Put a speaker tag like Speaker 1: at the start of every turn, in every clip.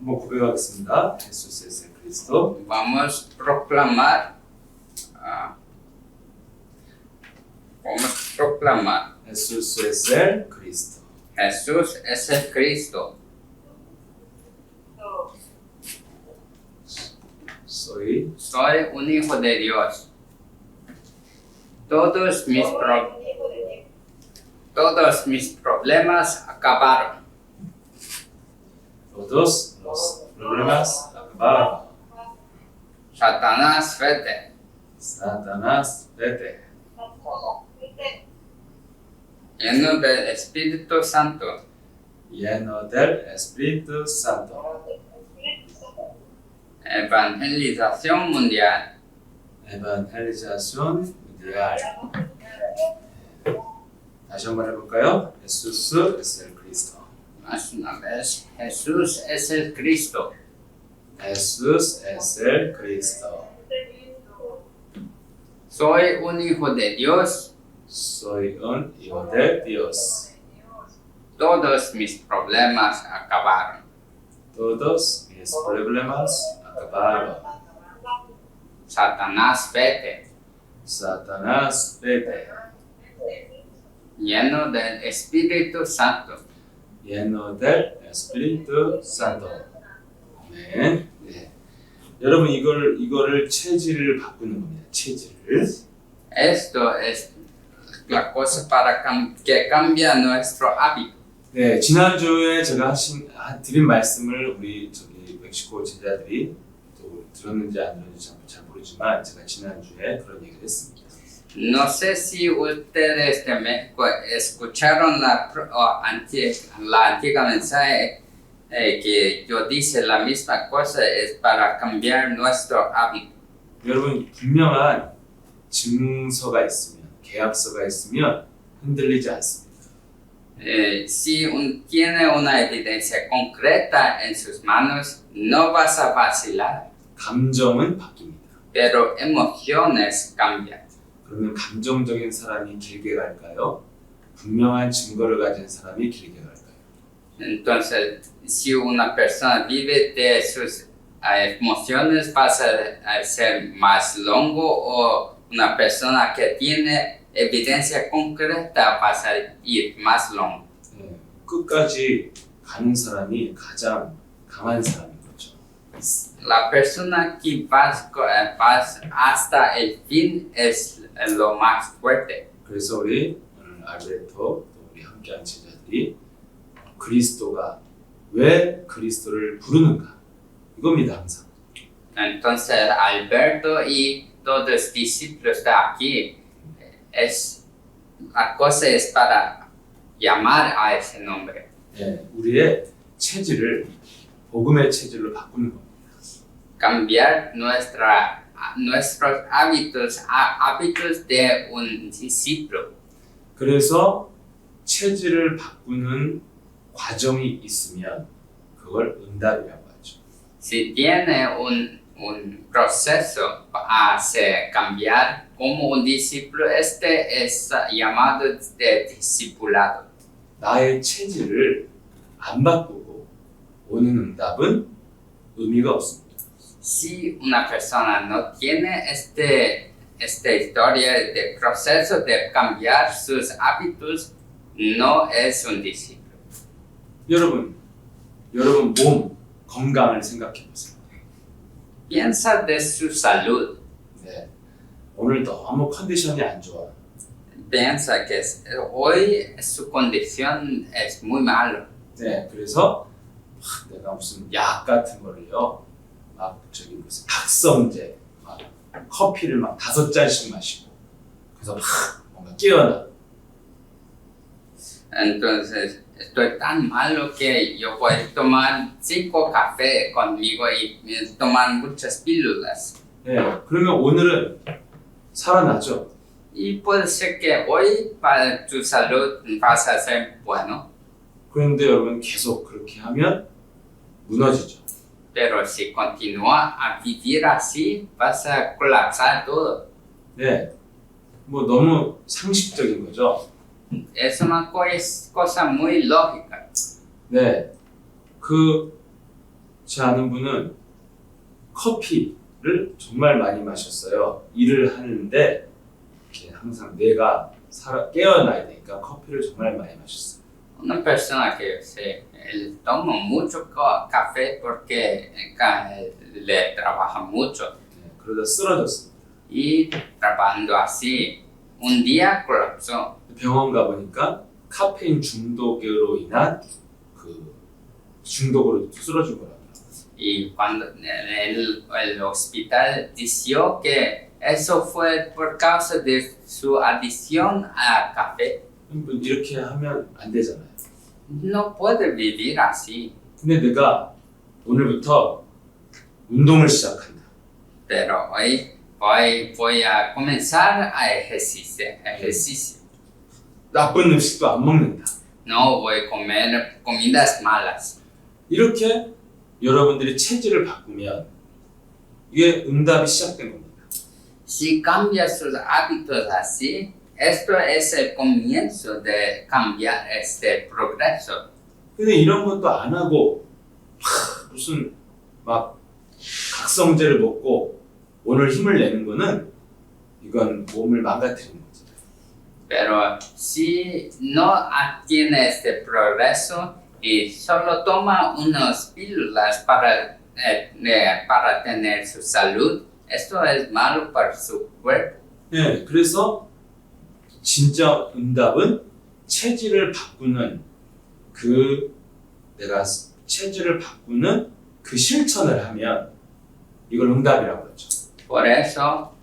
Speaker 1: 한번 고백하겠습니다. Jesús es el Cristo.
Speaker 2: Vamos a proclamar. Vamos a proclamar.
Speaker 1: Jesús es el Cristo.
Speaker 2: Jesús es el Cristo.
Speaker 1: Soy
Speaker 2: Soy un hijo de Dios. Todos mis problemas acabaron.
Speaker 1: todos los problemas acabaron.
Speaker 2: Satanás, vete.
Speaker 1: Satanás, vete.
Speaker 2: Lleno del Espíritu Santo.
Speaker 1: Lleno del Espíritu Santo.
Speaker 2: Evangelización mundial.
Speaker 1: Evangelización mundial. 다시 한번 해볼까요? Jesús es el Cristo.
Speaker 2: Más una vez, Jesús es el Cristo.
Speaker 1: Jesús es el Cristo.
Speaker 2: Soy un hijo de Dios.
Speaker 1: Soy un hijo de Dios.
Speaker 2: Todos mis problemas acabaron.
Speaker 1: Todos mis problemas acabaron.
Speaker 2: Satanás, vete.
Speaker 1: Satanás, vete.
Speaker 2: Lleno del Espíritu Santo.
Speaker 1: Lleno del Espíritu Santo. 아멘. 네. 여러분 이거를 체질을 바꾸는 겁니다. 체질을.
Speaker 2: Esto es la cosa para que cambia nuestro hábito.
Speaker 1: 네, 지난주에 제가 드린 말씀을 우리 멕시코 제자들이 또 들었는지 안 들었는지 잘 모르지만 제가 지난주에 그런 얘기를 했습니다.
Speaker 2: No sé si ustedes de México escucharon la antigua mensaje que yo dice la misma cosa es para cambiar nuestro hábito.
Speaker 1: 여러분 분명한 증서가 있으면 계약서가 있으면 흔들리지 않습니다.
Speaker 2: Si tiene una evidencia concreta en sus manos, no vas a vacilar,
Speaker 1: 감정은 바뀝니다.
Speaker 2: pero emociones cambian.
Speaker 1: 그러면 감정적인 사람이 길게 갈까요? 분명한 증거를 가진 사람이 길게 갈까요?
Speaker 2: Entonces, si una persona vive de sus emociones, ¿vas a ser más longo o una persona que tiene evidencia concreta vas a ir más longo?
Speaker 1: 네, 끝까지 가는 사람이 가장 강한 사람인 거죠.
Speaker 2: La persona que vas hasta el fin es lo más fuerte.
Speaker 1: 그래서 우리 오늘 알베르토 또 우리 함께한 제자들이 그리스도가 왜 그리스도를 부르는가 이겁니다 항상.
Speaker 2: Entonces Alberto y todos los discípulos de aquí la cosa es para llamar a ese nombre.
Speaker 1: 네, 우리의 체질을 복음의 체질로 바꾸는 겁니다.
Speaker 2: Cambiar nuestros hábitos de un discípulo.
Speaker 1: 그래서 체질을 바꾸는 과정이 있으면 그걸 응답이라고 하죠.
Speaker 2: Si tiene un proceso para cambiar como un discípulo, este es llamado de discipulado.
Speaker 1: 나의 체질을 안 바꾸고 오는 응답은 의미가 없습니다.
Speaker 2: Si una persona no tiene esta historia de proceso de cambiar sus hábitos, no es un discípulo.
Speaker 1: 여러분 몸 건강을 생각해 보세요.
Speaker 2: Piensa de su salud.
Speaker 1: 네, 오늘 너무 컨디션이 안 좋아.
Speaker 2: Piensa que hoy su condición es muy mala.
Speaker 1: 네, 그래서 내가 무슨 약 같은 거를요, 막 무슨 각성제, 막 커피를 막 5잔씩 마시고, 그래서 막 뭔가 깨어나.
Speaker 2: Entonces, estoy tan malo que yo voy a tomar 5 cafés conmigo y tomar muchas pílulas.
Speaker 1: 네, 그러면 오늘은 살아나죠.
Speaker 2: Y puede ser que hoy para tu salud vas a ser bueno,
Speaker 1: 그런데 여러분 계속 그렇게 하면 무너지죠.
Speaker 2: pero si continúa a vivir así, vas a colapsar todo.
Speaker 1: 네, 뭐 너무 상식적인 거죠.
Speaker 2: Es una cosa muy lógica.
Speaker 1: 네, 그 제 아는 분은 커피를 정말 많이 마셨어요. 일을 하는데 이렇게 항상 뇌가 깨어나야 되니까 커피를 정말 많이 마셨어요.
Speaker 2: Una persona que él toma mucho café porque le trabaja mucho
Speaker 1: 네, 그러다 쓰러졌습니다.
Speaker 2: y trabajando así, un día colapsó.
Speaker 1: 병원 가보니까 카페인 중독으로 인한 그 중독으로 쓰러진 거라고요.
Speaker 2: Y cuando el hospital dijo que eso fue por causa de su adicción a café.
Speaker 1: 이렇게 하면 안 되잖아요.
Speaker 2: No puede vivir así.
Speaker 1: 근데 내가 오늘부터 운동을 시작한다.
Speaker 2: Pero hoy voy a comenzar a ejercicio.
Speaker 1: 나쁜 음식도 안 먹는다.
Speaker 2: No voy a comer comidas malas.
Speaker 1: 이렇게 여러분들이 체질을 바꾸면 이게 응답이 시작된 겁니다.
Speaker 2: Si cambia sus hábitos así, esto es el comienzo de cambiar este progreso.
Speaker 1: 근데 이런 것도 안 하고 무슨 막 각성제를 먹고 오늘 힘을 내는 거는 이건 몸을 망가뜨리는 거죠.
Speaker 2: Pero si no tiene este progreso y solo toma unas pílulas para tener su salud, esto es malo para su cuerpo.
Speaker 1: 네, 그래서 진짜 응답은 체질을 바꾸는 내가 체질을 바꾸는 그 실천을 하면 이걸 응답이라고 그러죠.
Speaker 2: Por eso,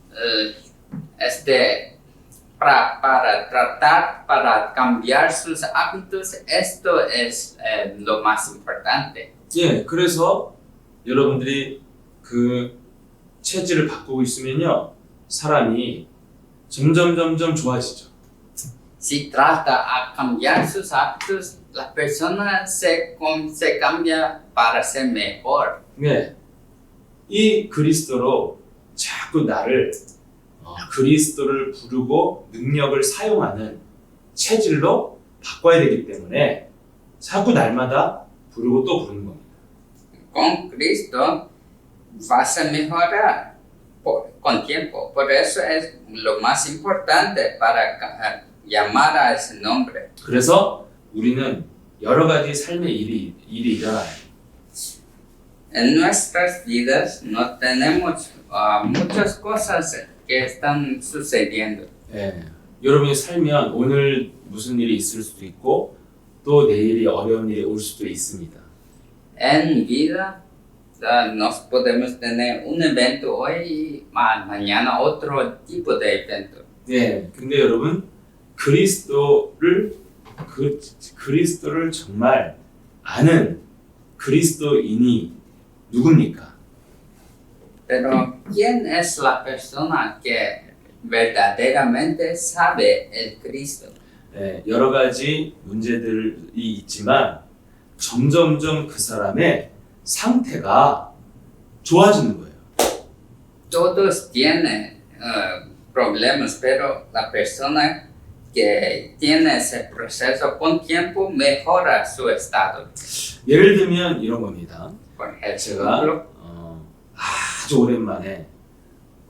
Speaker 2: para cambiar sus hábitos, esto es lo más importante.
Speaker 1: 예, 그래서 여러분들이 그 체질을 바꾸고 있으면요, 사람이 점점 좋아지죠.
Speaker 2: Si trata a cambiar sus hábitos, la persona se cambia para ser mejor.
Speaker 1: 네, 이 그리스도로 자꾸 나를 그리스도를 부르고 능력을 사용하는 체질로 바꿔야 되기 때문에 자꾸 날마다 부르고 또 부르는 겁니다.
Speaker 2: Con Cristo vas a mejorar con tiempo. Por eso es lo más importante para llamar a ese nombre.
Speaker 1: 그래서 우리는 여러 가지 삶의 일이 일어나요.
Speaker 2: En nuestras vidas no tenemos muchas cosas que están sucediendo.
Speaker 1: 예, 여러분이 살면 오늘 무슨 일이 있을 수도 있고 또 내일이 어려운 일이 올 수도 있습니다.
Speaker 2: En vida nos podemos tener un evento hoy y mañana otro tipo de evento.
Speaker 1: 예, 근데 여러분 그리스도를 정말 아는 그리스도인이 누굽니까?
Speaker 2: Pero ¿quién es la persona que verdaderamente sabe el Cristo?
Speaker 1: 예, 여러 가지 문제들이 있지만 점점점 그 사람의 상태가 좋아지는 거예요.
Speaker 2: Todos tienen problemas, pero la persona que tiene ese proceso con tiempo mejora su estado.
Speaker 1: 예를 들면 이런 겁니다.
Speaker 2: Por
Speaker 1: 제가
Speaker 2: ejemplo,
Speaker 1: 아주 오랜만에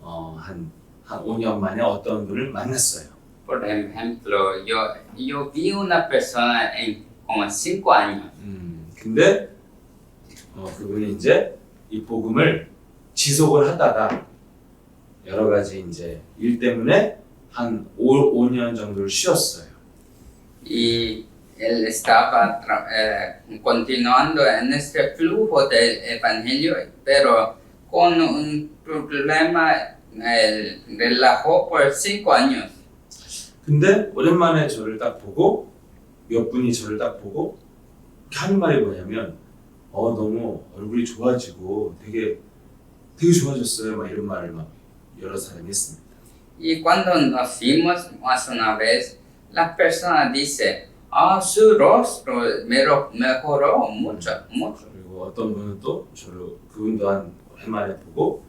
Speaker 1: 한 5년 만에 어떤 분을 만났어요.
Speaker 2: por ejemplo, yo vi una persona en como 5 años.
Speaker 1: 근데 그분이 이제 이 복음을 지속을 하다가 여러 가지 이제 일 때문에 한 5년 정도를 쉬었어요.
Speaker 2: Y él estaba continuando en este flujo del evangelio, pero con un problema, él relajó por 5 años.
Speaker 1: 근데 오랜만에 저를 딱 보고 몇 분이 저를 딱 보고 하는 말이 뭐냐면 너무 얼굴이 좋아지고 되게 좋아졌어요. 막 이런 말을 막 여러 사람이 했습니다.
Speaker 2: Y cuando nos vimos más una vez, la persona dice, su rostro mejoró mucho.
Speaker 1: 그리고 어떤 분은 또 저를 그분도 한 오랜만에 보고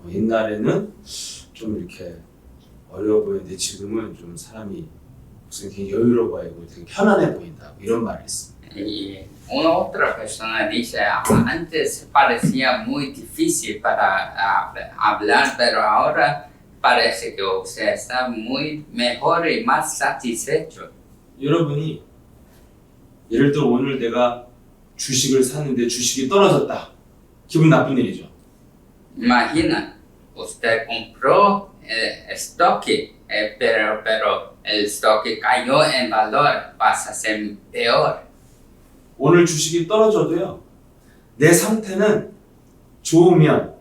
Speaker 1: 옛날에는 좀 이렇게 어려워 보이는데 지금은 좀 사람이 무슨 되게 여유로워 보이고 되게 편안해 보인다 이런 말을 했습니다.
Speaker 2: Y una otra persona dice, antes parecía muy difícil para hablar, pero ahora parece que usted está muy mejor y más satisfecho.
Speaker 1: 여러분이 예를 들어 오늘 내가 주식을 샀는데 주식이 떨어졌다. 기분 나쁜 일이죠.
Speaker 2: Imagina, usted compró stock, pero el stock cayó en valor, pasa a ser peor.
Speaker 1: 오늘 주식이 떨어져도요. 내 상태는 좋으면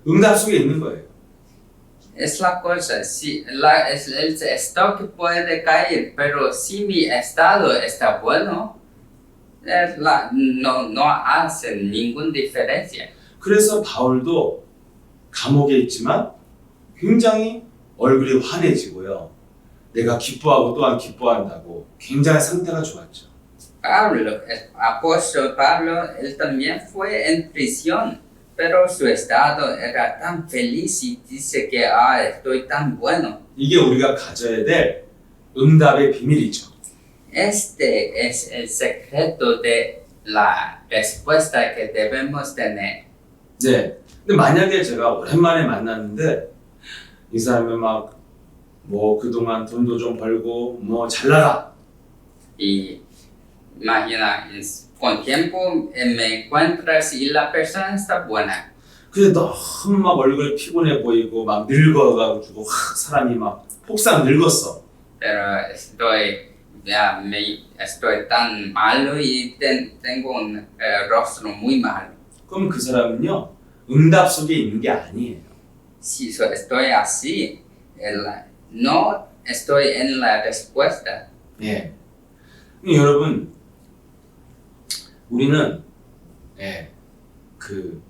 Speaker 1: 응답 속에 있는 거예요.
Speaker 2: Es la cosa, si el stock puede caer, pero si mi estado está bueno, no hace ninguna diferencia.
Speaker 1: 그래서 바울도 감옥에 있지만 굉장히 얼굴이 환해지고요. 내가 기뻐하고 또한 기뻐한다고 굉장히 상태가 좋았죠.
Speaker 2: Pablo, el apóstol Pablo, él también fue en prisión, pero su estado era tan feliz y dice que estoy tan bueno.
Speaker 1: 이게 우리가 가져야 될 응답의 비밀이죠.
Speaker 2: Este es el secreto de la respuesta que debemos tener.
Speaker 1: 네. 근데 만약에 제가 오랜만에 만났는데 이 사람이 막 뭐 그동안 돈도 좀 벌고 뭐 잘나가.
Speaker 2: Y imagina, con tiempo me encuentras y la persona está buena.
Speaker 1: 근데 너무 막 얼굴 피곤해 보이고 막 늙어가지고 사람이 막 폭삭 늙었어.
Speaker 2: Pero estoy tan malo y tengo un rostro muy malo.
Speaker 1: 그럼 그 사람은요 응답 속에 있는 게 아니에요.
Speaker 2: Si estoy así, no estoy en la respuesta.
Speaker 1: 예. 여러분 우리는 그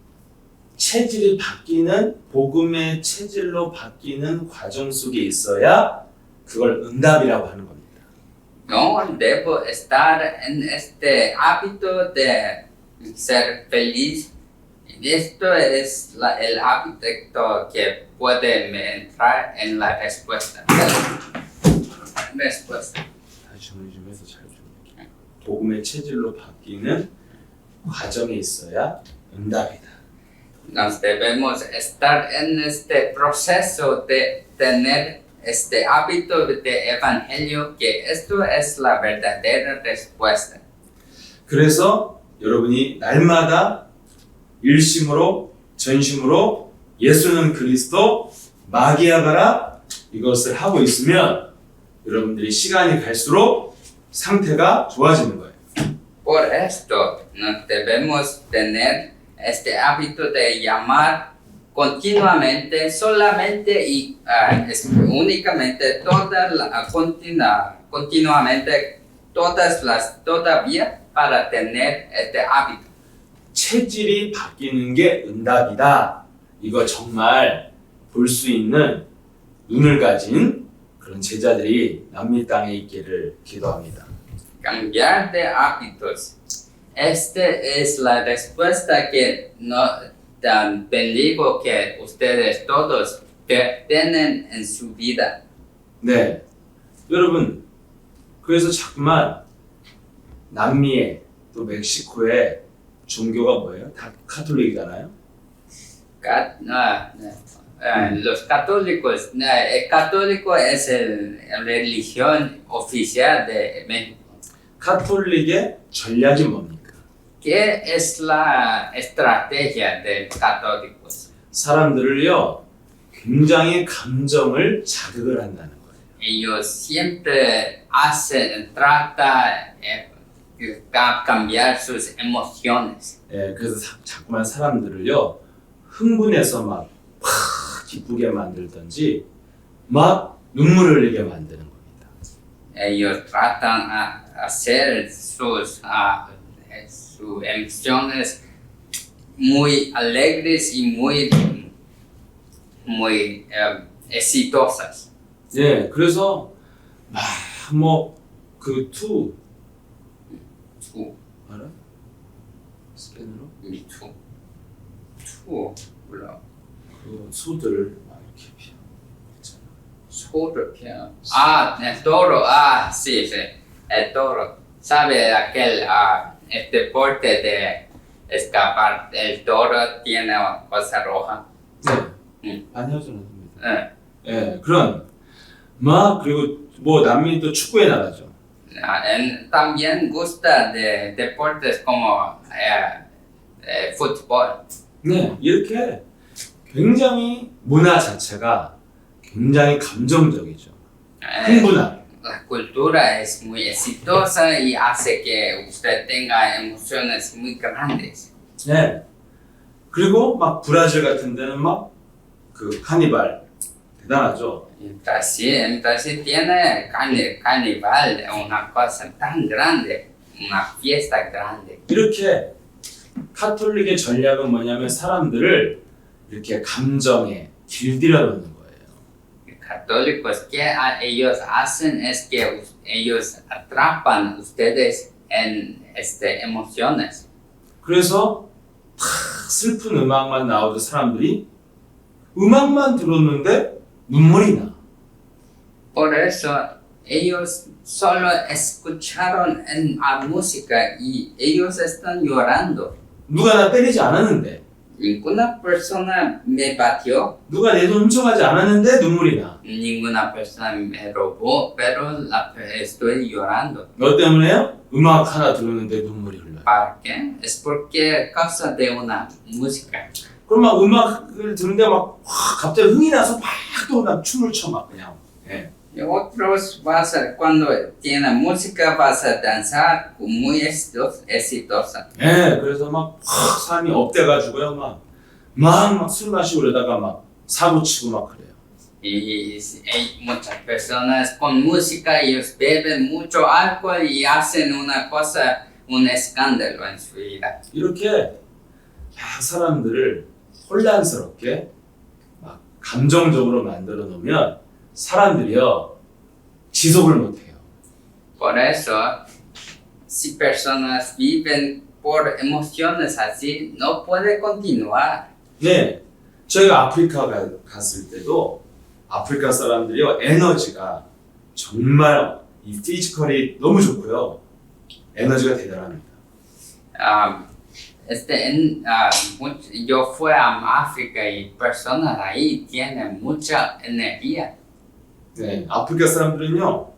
Speaker 1: 체질이 바뀌는 복음의 체질로 바뀌는 과정 속에 있어야 그걸 응답이라고 하는 겁니다.
Speaker 2: No debo estar en este hábito de ser feliz. Esto es el hábito que puede entrar en la respuesta. Respuesta.
Speaker 1: 다시 정리 좀 해서 잘 좀. 복음의 체질로 바뀌는 과정에 있어야 응답이다.
Speaker 2: Nos debemos estar en este proceso de tener este hábito de evangelio, que esto es la verdadera respuesta.
Speaker 1: 그래서 여러분이 날마다 일심으로 전심으로 예수는 그리스도 마귀아가라 이것을 하고 있으면 여러분들이 시간이 갈수록 상태가 좋아지는 거예요.
Speaker 2: Por esto nos debemos tener este hábito de llamar continuamente, solamente y únicamente continuamente todavía para tener este hábito.
Speaker 1: 체질이 바뀌는 게 응답이다. 이거 정말 볼 수 있는 눈을 가진 그런 제자들이 남미 땅에 있기를 기도합니다.
Speaker 2: Cambiar de hábitos. Esta es la respuesta que bendigo que ustedes todos tienen en su vida.
Speaker 1: 네, 여러분 그래서 자꾸만 남미에 또 멕시코에 종교가 뭐예요? 다 카톨릭이잖아요.
Speaker 2: Los católicos, el católico es la religión oficial de México.
Speaker 1: 카톨릭의 전략이 뭡니까?
Speaker 2: ¿Qué es la estrategia de los católicos?
Speaker 1: 사람들을요 굉장히 감정을 자극을 한다는 거예요.
Speaker 2: Ellos siempre trata cambiar sus emociones.
Speaker 1: 예, 그래서 자꾸만 사람들을요 흥분해서 막 기쁘게 만들든지 막 눈물을 흘리게 만드는 겁니다.
Speaker 2: Ellos tratan a hacer sus emociones muy alegres y muy exitosas.
Speaker 1: 예, 그래서 막뭐그 투 알아? 스페인어로?
Speaker 2: 몰라.
Speaker 1: 그 소들을 막 이렇게 피워.
Speaker 2: Soda piano. El toro. Sí. El toro. ¿Sabe aquel el deporte de escapar? El toro tiene cosa roja.
Speaker 1: 네. 많이 하죠.
Speaker 2: Eh,
Speaker 1: 예, 그런 막 그리고 뭐 남미 또 축구에 나가죠.
Speaker 2: También gusta de deportes como fútbol.
Speaker 1: 네, 이렇게 굉장히 문화 자체가 굉장히 감정적이죠. 흥분하게.
Speaker 2: La cultura es muy exitosa y hace que usted tenga emociones muy grandes.
Speaker 1: 네. 그리고 막 브라질 같은 데는 막 그 카니발 대단하죠.
Speaker 2: En Brasil tiene carnaval, una cosa tan grande, una fiesta grande.
Speaker 1: 이렇게 카톨릭의 전략은 뭐냐면 사람들을 이렇게 감정에 길들여 놓는 거예요.
Speaker 2: Católicos, que ellos hacen es que ellos atrapan ustedes en emociones.
Speaker 1: 그래서 탁 슬픈 음악만 나오도 사람들이 음악만 들었는데 눈물이 나.
Speaker 2: Por eso ellos solo escucharon la música y ellos están llorando.
Speaker 1: 누가 나 때리지 않았는데,
Speaker 2: Ninguna persona me batió,
Speaker 1: 누가 내 돈 훔쳐가지 않았는데 눈물이 나.
Speaker 2: ninguna persona me robó, pero estoy llorando.
Speaker 1: 너 때문에요? 음악 하나 들었는데 눈물이 흘러요.
Speaker 2: ¿Para qué? Es porque causa de una música.
Speaker 1: 그럼 막 음악을 듣는데 막 갑자기 흥이 나서 막 또 막 춤을 춰 막 그냥. 예.
Speaker 2: Y otros cuando tiene música vas a danzar muy exitosa.
Speaker 1: 예, 그래서 막 사람이 업돼가지고요, 막 술 마시고 그러다가 막 사고 치고 막 그래요.
Speaker 2: Y hay muchas personas con música, ellos beben mucho alcohol y hacen una cosa, un escándalo en su vida.
Speaker 1: 이렇게 막 사람들을 혼란스럽게 막 감정적으로 만들어 놓으면 사람들이요 지속을 못해요.
Speaker 2: Por eso, si personas viven por emociones así, no puede continuar.
Speaker 1: 네, 저희가 아프리카 갔을 때도 아프리카 사람들이요 에너지가 정말 이 피지컬이 너무 좋고요, 에너지가 대단합니다.
Speaker 2: Yo fui a África y personas ahí tienen mucha energía.
Speaker 1: 네, 아프리카 사람들은요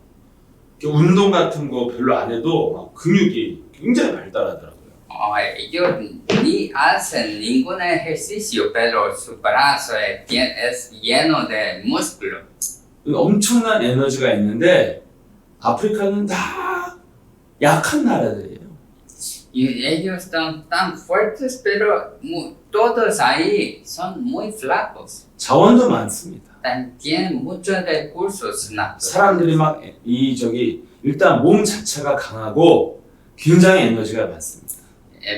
Speaker 1: 이렇게 운동 같은 거 별로 안 해도 막 근육이 굉장히 발달하더라고요.
Speaker 2: Ellos ni hacen ningún ejercicio, pero su brazo es lleno de músculo.
Speaker 1: 엄청난 에너지가 있는데 아프리카는 다 약한 나라들이에요.
Speaker 2: Y ellos están tan fuertes, pero todos ahí son muy flacos.
Speaker 1: 자원도 많습니다.
Speaker 2: Tienen muchos recursos naturales.
Speaker 1: 사람들이 막 일단 몸 자체가 강하고 굉장히 에너지가 많습니다.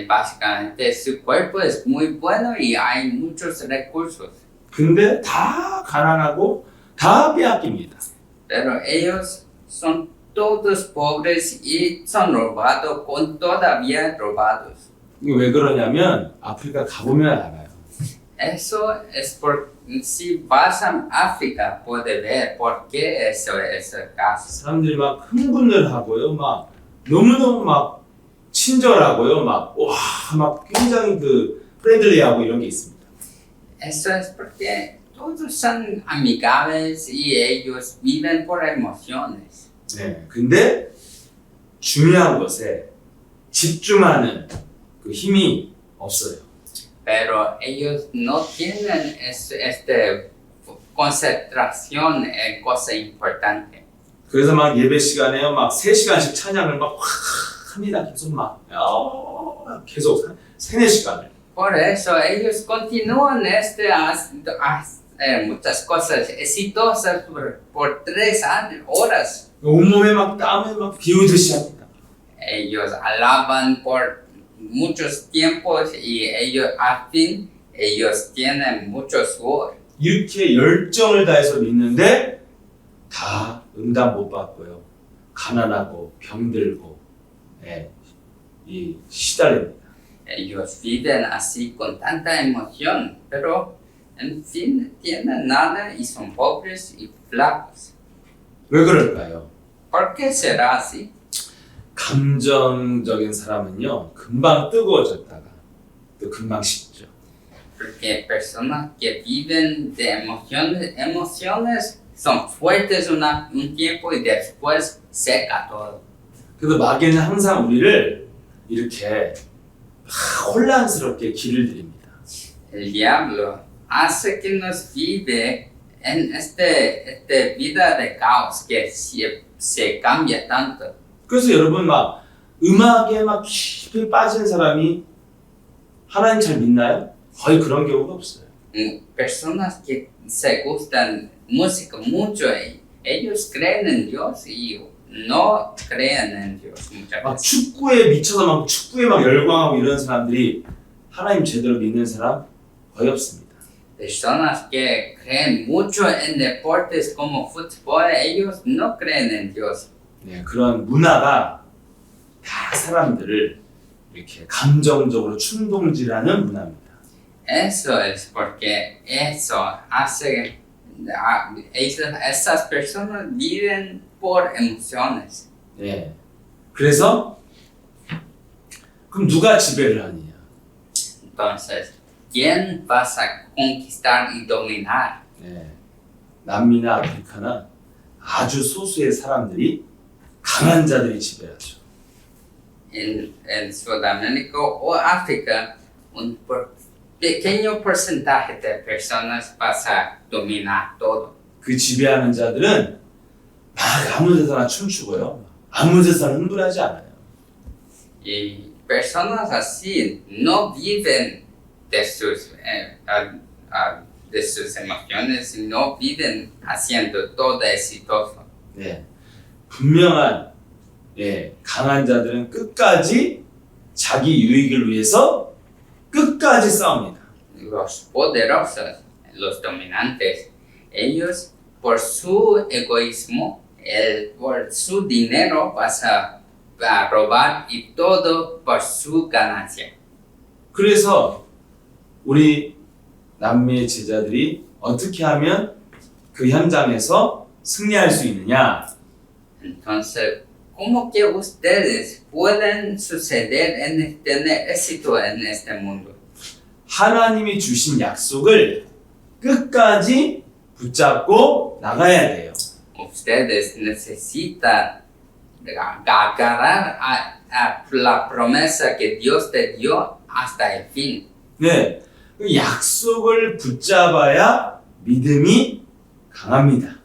Speaker 2: Básicamente su cuerpo es muy bueno y hay muchos recursos.
Speaker 1: 근데 다 가난하고 다 빼앗깁니다.
Speaker 2: Pero ellos son todos pobres y son robados, todavía robados.
Speaker 1: 이게 왜 그러냐면 아프리카 가보면 알아요.
Speaker 2: Eso es por si vas a África puede ver por qué eso es el caso.
Speaker 1: 사람들이 막 흥분을 하고요, 막 너무너무 막 친절하고요, 막 굉장히 그 프렌들리하고 이런 게 있습니다.
Speaker 2: Eso es porque todos son amigables y ellos viven por emociones.
Speaker 1: 네, 근데 중요한 것에 집중하는 그 힘이 없어요.
Speaker 2: Pero ellos no tienen concentración en cosa importante.
Speaker 1: 그래서 막 예배 시간에요, 막 3시간씩 찬양을 막 합니다. 계속 3-4시간을.
Speaker 2: Por eso ellos continúan muchas cosas exitosas por 3 horas.
Speaker 1: 온몸에 막 땀을 막 비우듯이 합니다.
Speaker 2: Ellos alaban por muchos tiempos y ellos al fin ellos tienen mucho sudor.
Speaker 1: 이렇게 열정을 다해서 믿는데 다 응답 못 받고요. 가난하고 병들고 이 시달립니다.
Speaker 2: Ellos viven así con tanta emoción, pero en fin tienen nada y son pobres y flacos.
Speaker 1: 왜 그럴까요?
Speaker 2: ¿Por qué será así?
Speaker 1: 감정적인 사람은요, 금방 뜨거워졌다가 또 금방 식죠.
Speaker 2: Porque personas que viven de emociones son fuertes un tiempo y después seca todo.
Speaker 1: 그래서 마귀는 항상 우리를 이렇게 혼란스럽게 길을 들입니다.
Speaker 2: El diablo hace que nos vive en este vida de caos que se cambia tanto.
Speaker 1: 그래서 여러분 막 음악에 막 깊이 빠진 사람이 하나님 잘 믿나요? 거의 그런 경우가 없어요.
Speaker 2: Personas que se gustan música mucho, ellos creen en Dios y no creen en Dios muchas
Speaker 1: 막
Speaker 2: veces.
Speaker 1: 축구에 미쳐서 막 축구에 막 열광하고 이런 사람들이 하나님 제대로 믿는 사람 거의 없습니다.
Speaker 2: Personas que creen mucho en deportes como fútbol, ellos no creen en Dios.
Speaker 1: 네, 그런 문화가 다 사람들을 이렇게 감정적으로 충동질하는 문화입니다.
Speaker 2: Eso es porque eso hace esas personas viven por emociones.
Speaker 1: 네, 그래서 그럼 누가 지배를 하느냐?
Speaker 2: Entonces, ¿quién vas a conquistar y dominar?
Speaker 1: 네, 남미나 아프리카나 아주 소수의 사람들이 강한 자들이 지배하죠.
Speaker 2: En Sudamérica o África, pequeño porcentaje de personas vas a dominar todo.
Speaker 1: 그 지배하는 자들은 막 아무 데서나 춤추고요. 아무 데서나 흥분하지 않아요.
Speaker 2: Y personas así no viven de sus emociones, no viven haciendo todo exitoso.
Speaker 1: 네, 분명한 강한 자들은 끝까지 자기 유익을 위해서 끝까지 싸웁니다.
Speaker 2: Los poderosos, los dominantes, ellos por su egoísmo, por su dinero vas a robar y todo por su ganancia.
Speaker 1: 그래서 우리 남미의 제자들이 어떻게 하면 그 현장에서 승리할 수 있느냐?
Speaker 2: Entonces, ¿cómo que ustedes pueden tener éxito en este mundo?
Speaker 1: 하나님이 주신 약속을 끝까지 붙잡고 나가야 돼요.
Speaker 2: Ustedes necesitan agarrar a la promesa que Dios te dio hasta el fin.
Speaker 1: 네, 그 약속을 붙잡아야 믿음이 강합니다.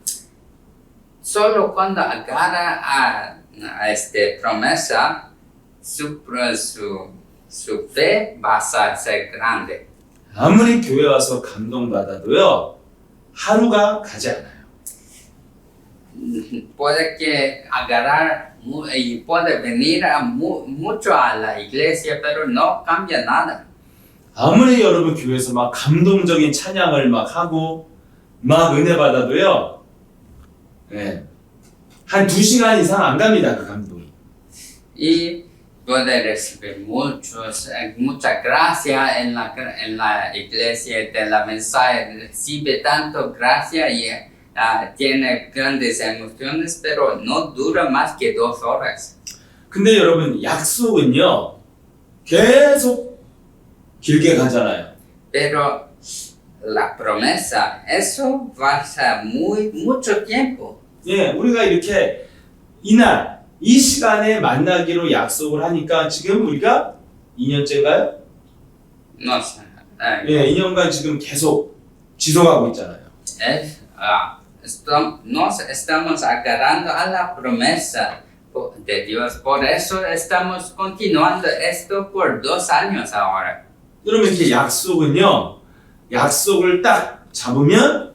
Speaker 2: Solo cuando agarra a esta promesa, su fe va a ser grande.
Speaker 1: 아무리 교회 와서 감동받아도요, 하루가 가지 않아요.
Speaker 2: Puede que agarrar y puede venir mucho a la iglesia, pero no cambia nada.
Speaker 1: 아무리 여러분 교회에서 막 감동적인 찬양을 막 하고 막 은혜 받아도요, 한 2시간 이상 안 갑니다, 그 감동이.
Speaker 2: Y puede recibir mucha gracia en la iglesia de la mensaje, recibe tanto gracia y tiene grandes emociones, pero no dura más que 2 horas.
Speaker 1: 근데 여러분 약속은요, 계속 길게 가잖아요.
Speaker 2: Pero la promesa, eso va a ser mucho tiempo.
Speaker 1: 예, 우리가 이렇게 이날, 이 시간에 만나기로 약속을 하니까 지금 우리가 2년째인가요?
Speaker 2: No sé.
Speaker 1: 예, 2년간 지금 계속 지속하고 있잖아요.
Speaker 2: Nos estamos agarrando a la promesa de Dios. Por eso estamos continuando esto por 2 años ahora.
Speaker 1: 여러분 이렇게 약속은요, 약속을 딱 잡으면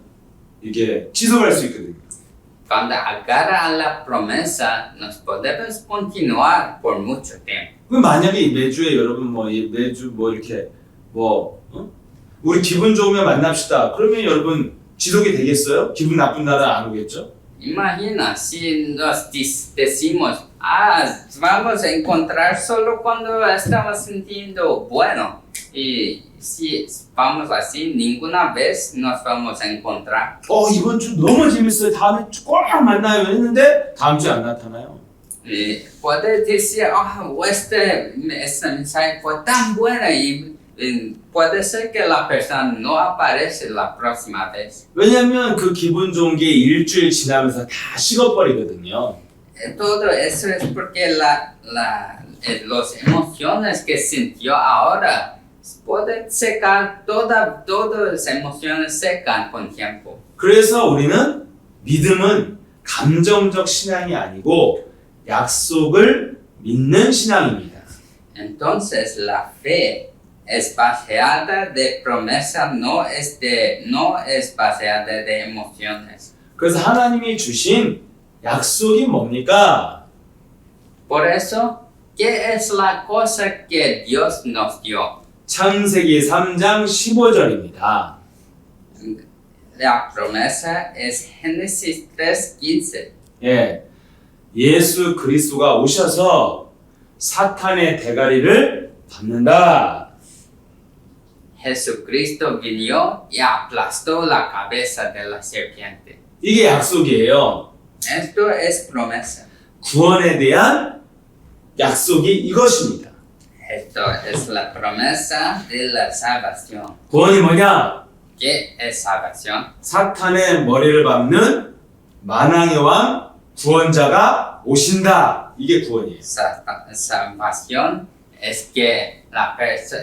Speaker 1: 이게 지속할 수 있거든요.
Speaker 2: Cuando agarra a la promesa, nos podemos continuar por mucho tiempo.
Speaker 1: 그 만약에 매주에 여러분 매주 이렇게 우리 기분 좋으면 만납시다. 그러면 여러분 지속이 되겠어요? 기분 나쁜 날은 안 오겠죠?
Speaker 2: Imagina si nos decimos, vamos a encontrar solo cuando estamos sintiendo bueno. Y si vamos así, ninguna vez nos vamos a encontrar.
Speaker 1: 이번 주 너무 재밌어요. 다음에 주 꼭 만나요 했는데 다음 주에 안 나타나요.
Speaker 2: Puedes decir, este mensaje fue tan bueno y puede ser que la persona no aparece la próxima vez.
Speaker 1: 왜냐면 그 기분 좋은 게 일주일 지나면서 다 식어버리거든요.
Speaker 2: Todo eso es porque las emociones que sintió ahora pueden secar, todas las emociones secan con tiempo.
Speaker 1: 그래서 우리는 믿음은 감정적 신앙이 아니고 약속을 믿는 신앙입니다.
Speaker 2: Entonces la fe es baseada de promesa, no es baseada de emociones.
Speaker 1: 그래서 하나님이 주신 약속이 뭡니까?
Speaker 2: Por eso, ¿qué es la cosa que Dios nos dio?
Speaker 1: 창세기 3장 15절입니다.
Speaker 2: La promesa es Génesis 3:15.
Speaker 1: 예, 예수 그리스도가 오셔서 사탄의 대가리를 밟는다.
Speaker 2: Jesucristo vino y aplastó la cabeza de la serpiente.
Speaker 1: 이게 약속이에요.
Speaker 2: Esto es promesa.
Speaker 1: 구원에 대한 약속이 이것입니다.
Speaker 2: Esto es la promesa de la salvación.
Speaker 1: 구원이 뭐냐?
Speaker 2: ¿Qué es salvación?
Speaker 1: 사탄의 머리를 밟는 만왕의 왕 구원자가 오신다. 이게 구원이에요.
Speaker 2: Salvación es que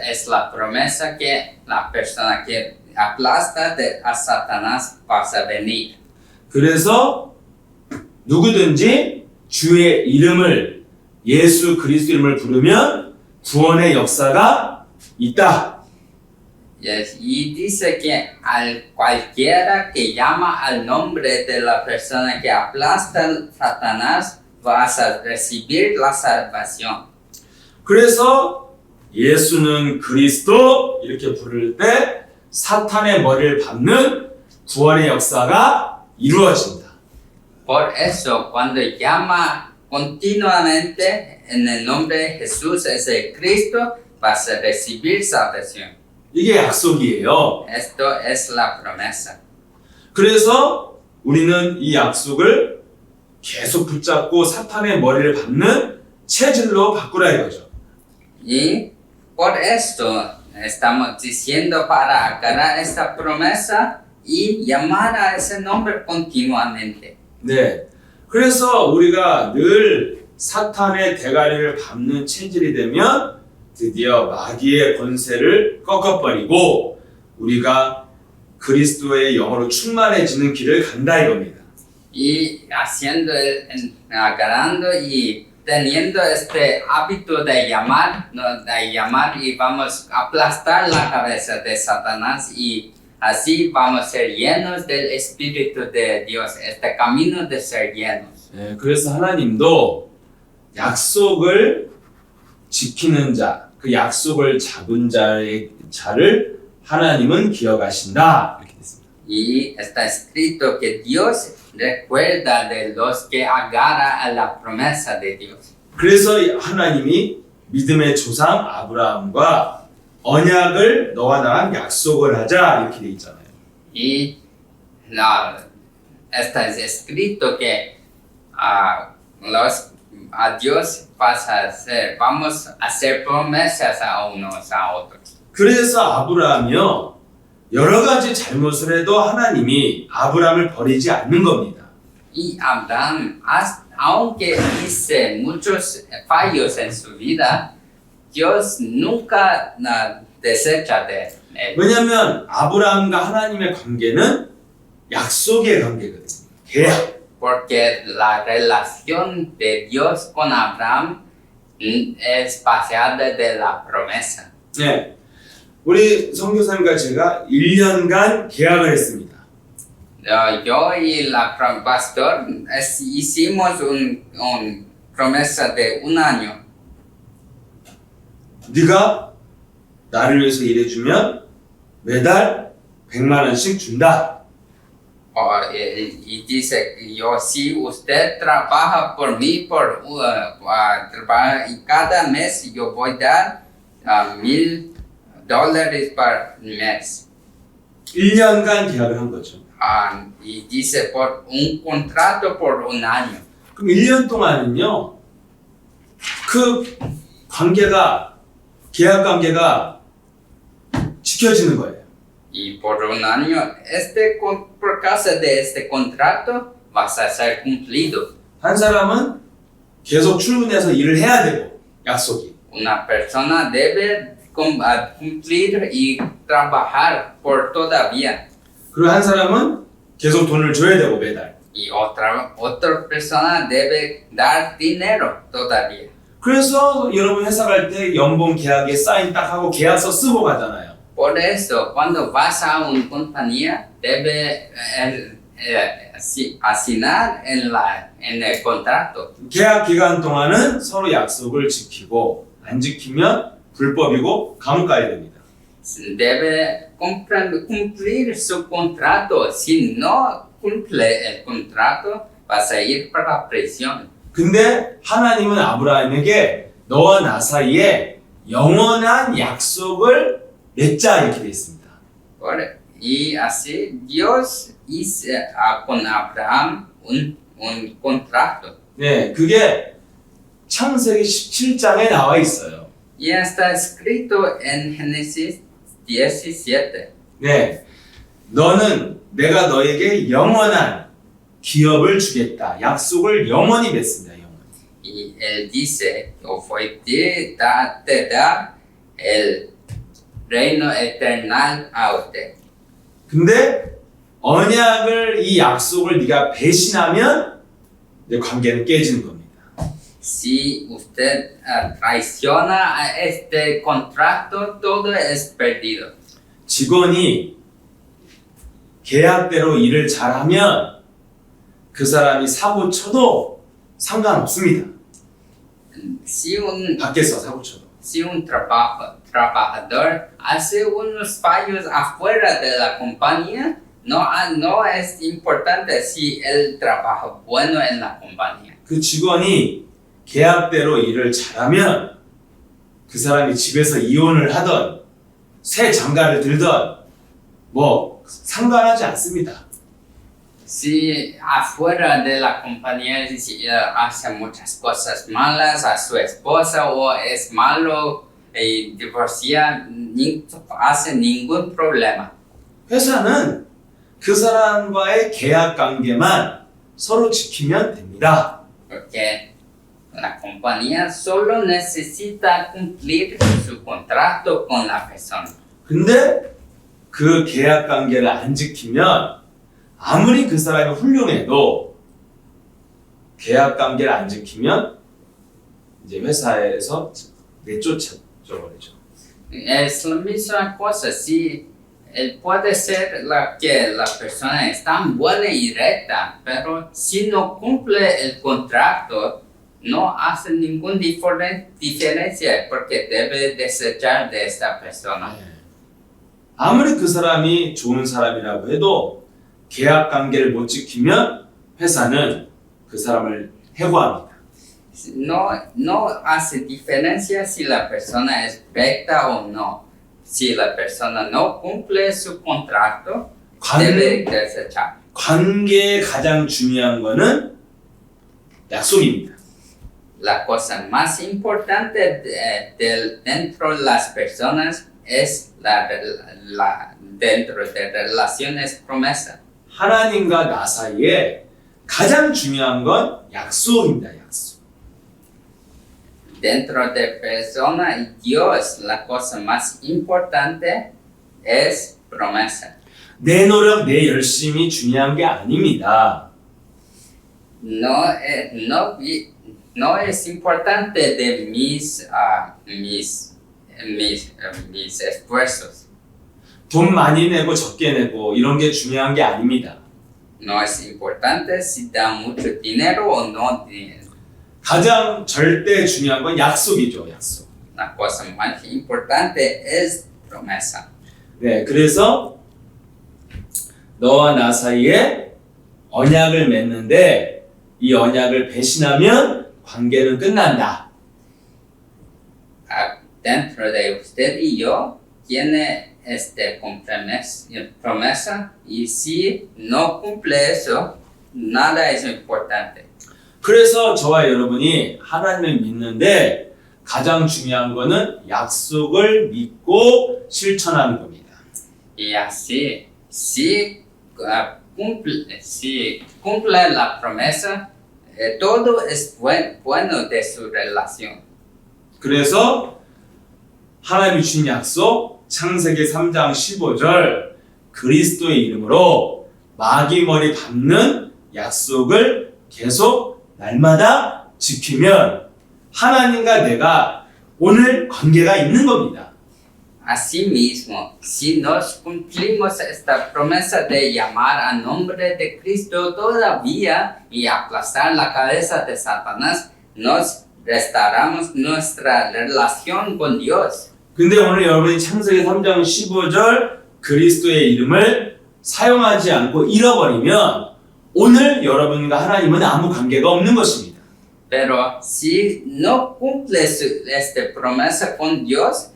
Speaker 2: es la promesa que la persona que aplasta a Satanás va a venir.
Speaker 1: 그래서 누구든지 주의 이름을 예수 그리스도 이름을 부르면 구원의 역사가 있다.
Speaker 2: Y dice que cualquiera que llama al nombre de la persona que aplasta a Satanás va a recibir la salvación.
Speaker 1: 그래서 예수는 그리스도 이렇게 부를 때 사탄의 머리를 밟는 구원의 역사가 이루어진다.
Speaker 2: Por eso, cuando llama continuamente en el nombre de Jesús, ese Cristo, vas a recibir salvación.
Speaker 1: 이게 약속이에요.
Speaker 2: Esto es la promesa.
Speaker 1: 그래서 우리는 이 약속을 계속 붙잡고 사탄의 머리를 밟는 체질로 바꾸라 이거죠.
Speaker 2: Y por esto estamos diciendo para agarrar esta promesa y llamar a ese nombre continuamente.
Speaker 1: 네. 그래서 우리가 늘 사탄의 대가리를 밟는 체질이 되면 드디어 마귀의 권세를 꺾어버리고 우리가 그리스도의 영으로 충만해지는 길을 간다 이겁니다.
Speaker 2: Y agarrando y teniendo este hábito de llamar y vamos a aplastar la cabeza de Satanás y así vamos a ser llenos del Espíritu de Dios, este camino de ser llenos.
Speaker 1: 네, 그래서 하나님도 약속을 지키는 자, 그 약속을 잡은 자를 하나님은 기억하신다 이렇게 됐습니다.
Speaker 2: Y está escrito que Dios recuerda de los que agarra a la promesa de Dios.
Speaker 1: 그래서 하나님이 믿음의 조상 아브라함과 언약을 너와 나랑 약속을 하자 이렇게 돼 있잖아요.
Speaker 2: Y está escrito que a Dios vamos a hacer promesas a unos a otros.
Speaker 1: 그래서 아브라함이요 여러 가지 잘못을 해도 하나님이 아브라함을 버리지 않는 겁니다.
Speaker 2: Y Abraham, aunque hice muchos fallos en su vida, Dios nunca desecha de él.
Speaker 1: 왜냐하면 아브라함과 하나님의 관계는 약속의 관계거든요. 계약.
Speaker 2: Porque la relación de Dios con Abraham es basada de la promesa.
Speaker 1: 네, 우리 선교사님과 제가 1년간 계약을 했습니다.
Speaker 2: Yo y la pastor hicimos un promesa de un año.
Speaker 1: 네가 나를 위해서 일해주면 매달 100만 원씩 준다.
Speaker 2: Y dice, yo si usted trabaja por mí, y cada mes yo voy a dar $1,000 por mes.
Speaker 1: 1년간 계약을 한 거죠.
Speaker 2: Y dice, por un contrato por un año.
Speaker 1: 그럼 1년 동안은요 그 관계가, 계약 관계가 지켜지는 거예요.
Speaker 2: Y por un año, por causa de este contrato, vas a ser cumplido.
Speaker 1: 한 사람은 계속 출근해서 일을 해야 되고, 약속이.
Speaker 2: Una persona debe cumplir y trabajar por toda vida.
Speaker 1: 그리고 한 사람은 계속 돈을 줘야 되고, 매달.
Speaker 2: Y otra persona debe dar dinero todavía.
Speaker 1: 그래서 여러분 회사 갈 때 연봉 계약에 사인 딱 하고 계약서 쓰고 가잖아요.
Speaker 2: Por eso, cuando vas a una compañía, debe asignar en el contrato.
Speaker 1: 계약 기간 동안은 서로 약속을 지키고 안 지키면 불법이고 감옥 가야 됩니다.
Speaker 2: Debe cumplir su contrato. Si no cumple el contrato, vas a ir para prisión.
Speaker 1: 근데 하나님은 아브라함에게 너와 나 사이에 영원한 약속을 맺자 이렇게 돼 있습니다.
Speaker 2: Y así Dios hizo con Abraham un contrato.
Speaker 1: 네, 그게 창세기 17장에 나와 있어요.
Speaker 2: Y está escrito en Génesis 17.
Speaker 1: 네, 내가 너에게 영원한 기업을 주겠다. 약속을 영원히 맺습니다. 영원히.
Speaker 2: Y él dice, yo te da el reino eternal a usted.
Speaker 1: 근데 언약을 이 약속을 네가 배신하면 내 관계는 깨지는 겁니다.
Speaker 2: Si usted traiciona a este contrato, todo es perdido.
Speaker 1: 직원이 계약대로 일을 잘하면 그 사람이 사고 쳐도 상관없습니다. 밖에서 사고 쳐도.
Speaker 2: Si un trabajador hace unos fallos afuera de la compañía, no es importante si él trabaja bueno en la compañía.
Speaker 1: 그 직원이 계약대로 일을 잘하면 그 사람이 집에서 이혼을 하던 새 장가를 들던 뭐 상관하지 않습니다.
Speaker 2: Si afuera de la compañía si hace muchas cosas malas a su esposa o es malo y divorcia, hace ningún problema.
Speaker 1: 회사는 그 사람과의 계약 관계만 서로 지키면 됩니다.
Speaker 2: Porque la compañía solo necesita cumplir su contrato con la persona.
Speaker 1: 근데 그 계약 관계를 안 지키면 아무리 그 사람이 훌륭해도 계약 관계를 안 지키면 이제 회사에서 내쫓아 버리죠.
Speaker 2: Es la misma cosa, si él puede ser que la persona es tan buena y recta, pero si no cumple el contrato, no hace ninguna diferencia porque debe desechar de esta persona.
Speaker 1: 아무리 그 사람이 좋은 사람이라고 해도 계약 관계를 못 지키면 회사는 그 사람을 해고합니다.
Speaker 2: No hace diferencia si la persona es recta o no. Si la persona no cumple su contrato, debe desechar.
Speaker 1: 관계에 가장 중요한 거는 약속입니다.
Speaker 2: La cosa más importante dentro de las personas es dentro de relaciones promesa.
Speaker 1: 하나님과 나 사이에 가장 중요한 건 약속입니다. 약속.
Speaker 2: Dentro de persona y Dios, la cosa más importante es promesa.
Speaker 1: 내 노력, 내 열심이 중요한 게 아닙니다.
Speaker 2: No es importante de mis esfuerzos.
Speaker 1: 돈 많이 내고 적게 내고 이런 게 중요한 게 아닙니다.
Speaker 2: No es importante si da mucho dinero o no dinero.
Speaker 1: 가장 절대 중요한 건 약속이죠. 약속.
Speaker 2: La cosa más importante es promesa.
Speaker 1: 네, 그래서 너와 나 사이에 언약을 맺는데 이 언약을 배신하면 관계는 끝난다.
Speaker 2: Dentro de usted y yo tiene promesa y si no cumple eso, nada es importante.
Speaker 1: 그래서 저와 여러분이 하나님을 믿는데 가장 중요한 거는 약속을 믿고 실천하는 겁니다.
Speaker 2: Y así, si cumple la promesa, todo es bueno de su relación.
Speaker 1: 그래서 하나님이 주신 약속 창세기 3장 15절 그리스도의 이름으로 마귀머리 밟는 약속을 계속 날마다 지키면 하나님과 내가 오늘 관계가 있는 겁니다.
Speaker 2: Asimismo, si nos cumplimos esta promesa de llamar a nombre de Cristo todavía y aplastar la cabeza de Satanás, nos restauramos nuestra relación con Dios.
Speaker 1: 근데 오늘 여러분이 창세기 3장 15절 그리스도의 이름을 사용하지 않고 잃어버리면 오늘 여러분과 하나님은 아무 관계가 없는 것입니다.
Speaker 2: Pero si no cumples esta promesa con Dios,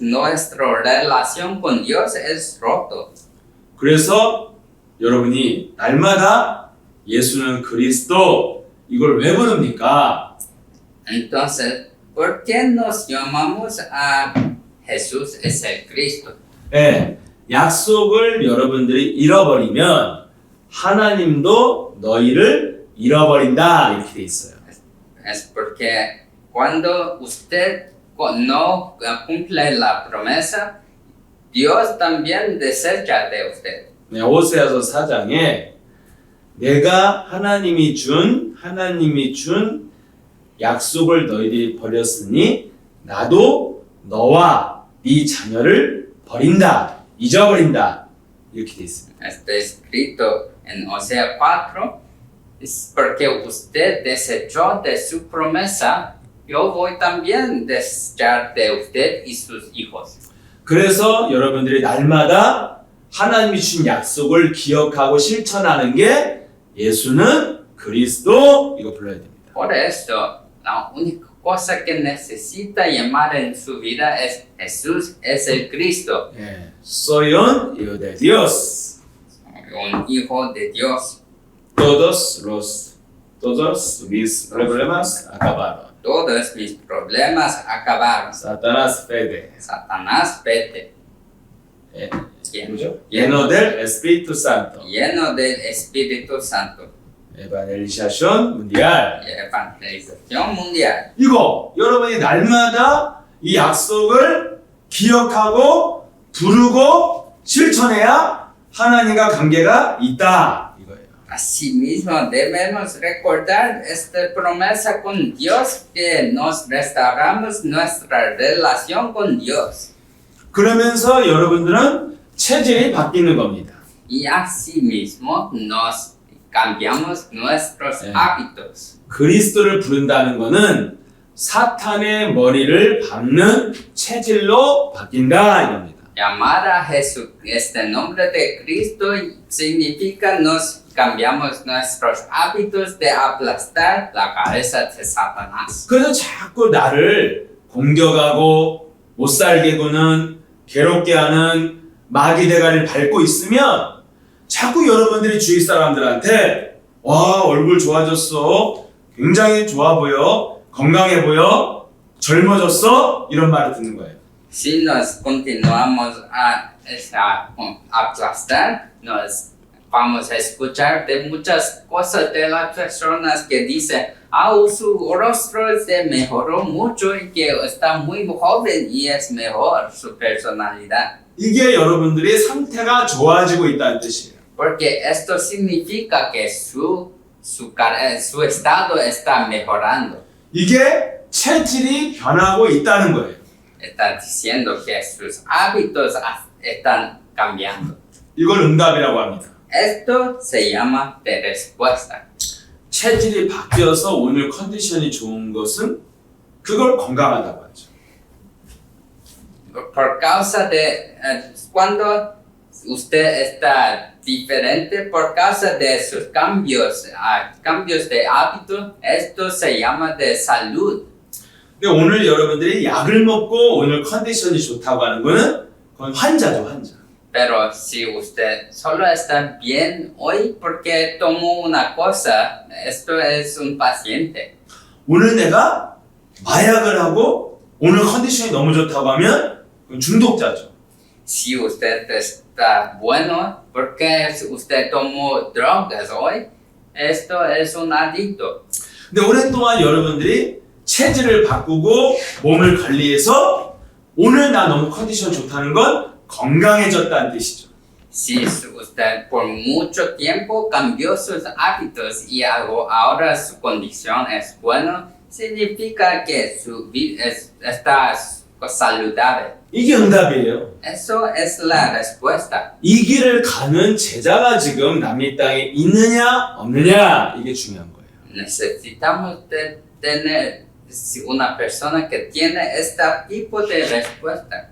Speaker 2: nuestra relación con Dios es roto.
Speaker 1: 그래서 여러분이 날마다 예수는 그리스도 이걸 왜 부릅니까?
Speaker 2: Entonces, ¿por qué nos llamamos a Jesús es el Cristo?
Speaker 1: 네, 약속을 여러분들이 잃어버리면 하나님도 너희를 잃어버린다 이렇게 돼 있어요.
Speaker 2: Es porque cuando usted no cumple la promesa, Dios también desecha de usted.
Speaker 1: 네, 호세아서 4장에 내가 하나님이 준 약속을 너희들이 버렸으니 나도 너와 네 자녀를 버린다, 잊어버린다 이렇게 돼 있습니다.
Speaker 2: Está escrito en Osea 4, es porque usted desechó de su promesa, yo voy también desechar de usted y sus hijos.
Speaker 1: 그래서 여러분들이 날마다 하나님이 주신 약속을 기억하고 실천하는 게 예수는 그리스도 이거 불러야 됩니다.
Speaker 2: Por eso, la única cosa que necesita llamar en su vida es Jesús es el Cristo,
Speaker 1: 예, soy un hijo de Dios.
Speaker 2: un hijo de Dios.
Speaker 1: Todos mis problemas acabaron.
Speaker 2: Todos mis problemas acabaron.
Speaker 1: Satanás fede.
Speaker 2: Satanás, vete.
Speaker 1: 예,
Speaker 2: Lleno,
Speaker 1: 뭐죠? lleno del Espíritu Santo.
Speaker 2: lleno del Espíritu Santo.
Speaker 1: Evangelización mundial.
Speaker 2: Y evangelización mundial.
Speaker 1: 이거 여러분이 날마다 이 약속을 기억하고 부르고 실천해야 하나님과 관계가 있다 이거예요.
Speaker 2: Asimismo, debemos recordar esta promesa con Dios que nos restauramos nuestra relación con Dios.
Speaker 1: 그러면서 여러분들은 체질이 바뀌는 겁니다.
Speaker 2: Y asimismo nos cambiamos nuestros hábitos.
Speaker 1: 그리스도를 부른다는 것은 사탄의 머리를 밟는 체질로 바뀐다 이겁니다.
Speaker 2: Llamar a Jesús, este nombre de Cristo significa nos cambiamos nuestros hábitos de aplastar la cabeza de Satanás.
Speaker 1: 그래서 자꾸 나를 공격하고 못 살게 구는 괴롭게 하는 마귀 대가리를 밟고 있으면 자꾸 여러분들이 주위 사람들한테 와 얼굴 좋아졌어 굉장히 좋아 보여 건강해 보여 젊어졌어 이런 말을 듣는 거예요.
Speaker 2: Si nos continuamos a aplastar, nos vamos a escuchar de muchas cosas de las personas que dicen, su rostro se mejoró mucho y que está muy joven y es mejor su personalidad.
Speaker 1: 이게 여러분들의 상태가 좋아지고 있다는 뜻이에요.
Speaker 2: Porque esto significa que su estado está mejorando.
Speaker 1: 이게 체질이 변하고 있다는 거예요.
Speaker 2: Está diciendo que sus hábitos están cambiando.
Speaker 1: 이걸 응답이라고 합니다.
Speaker 2: Esto se llama de respuesta.
Speaker 1: 체질이 바뀌어서 오늘 컨디션이 좋은 것은 그걸 건강하다고 하죠.
Speaker 2: Por causa de cuando usted está diferente por causa de sus cambios de hábito, esto se llama de salud.
Speaker 1: 근데 오늘 여러분들이 약을 먹고 오늘 컨디션이 좋다고 하는 거는 그건 환자죠, 환자.
Speaker 2: pero si usted solo está bien hoy porque tomó una cosa, esto es un paciente.
Speaker 1: 오늘 내가 마약을 하고 오늘 컨디션이 너무 좋다고 하면 그건 중독자죠.
Speaker 2: Si usted está bueno porque usted tomó drogas hoy, esto es un adicto.
Speaker 1: 근데 오랫동안 여러분들이 체질을 바꾸고 몸을 관리해서 오늘 나 너무 컨디션 좋다는 건 건강해졌다는 뜻이죠.
Speaker 2: Si usted por mucho tiempo cambió sus hábitos y ahora su condición es buena, significa que su vida está saludable.
Speaker 1: 이게 응답이에요.
Speaker 2: Eso es la respuesta.
Speaker 1: 이 길을 가는 제자가 지금 남미 땅에 있느냐 없느냐 이게 중요한 거예요.
Speaker 2: Necesitamos tener una persona que tiene este tipo de respuesta.